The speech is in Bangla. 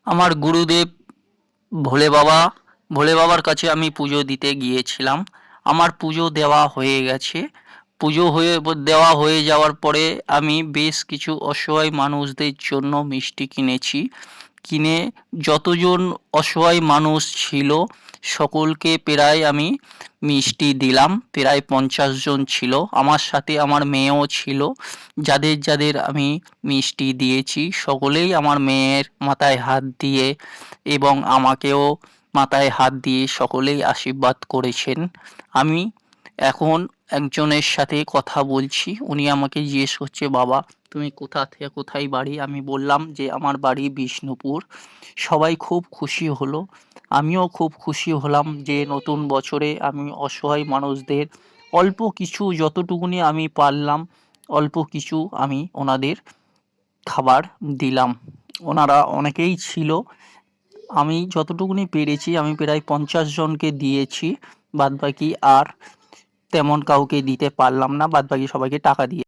আমার গুরুদেব ভোলে বাবা ভোলে বাবার কাছে আমি পুজো দিতে গিয়েছিলাম। আমার পুজো দেওয়া হয়ে গেছে। দেওয়া হয়ে যাওয়ার পরে আমি বেশ কিছু অসহায় মানুষদের জন্য মিষ্টি কিনেছি। কিনে যতজন অসহায় মানুষ ছিল সকলকে প্রায় আমি মিষ্টি দিলাম। প্রায় 50 জন ছিল, আমার সাথে আমার মেয়েও ছিল। যাদের যাদের আমি মিষ্টি দিয়েছি সকলেই আমার মেয়ের মাথায় হাত দিয়ে এবং আমাকেও মাথায় হাত দিয়ে সকলেই আশীর্বাদ করেছেন। আমি এখন একজনের সাথে কথা বলছি, উনি আমাকে জিজ্ঞেস করছে, বাবা তুমি কোথা থেকে কোথায় বাড়ি? আমি বললাম যে আমার বাড়ি বিষ্ণুপুর। সবাই খুব খুশি হলো, আমিও খুব খুশি হলাম যে নতুন বছরে আমি অসহায় মানুষদের অল্প কিছু যতটুকুনি আমি পারলাম অল্প কিছু আমি ওনাদের খাবার দিলাম। ওনারা অনেকেই ছিল, আমি যতটুকুনি পেরেছি আমি প্রায় 50 জনকে দিয়েছি। বাদবাকি আর তেমন কাউকে দিতে পারলাম না, বাদবাকি সবাইকে টাকা দিয়ে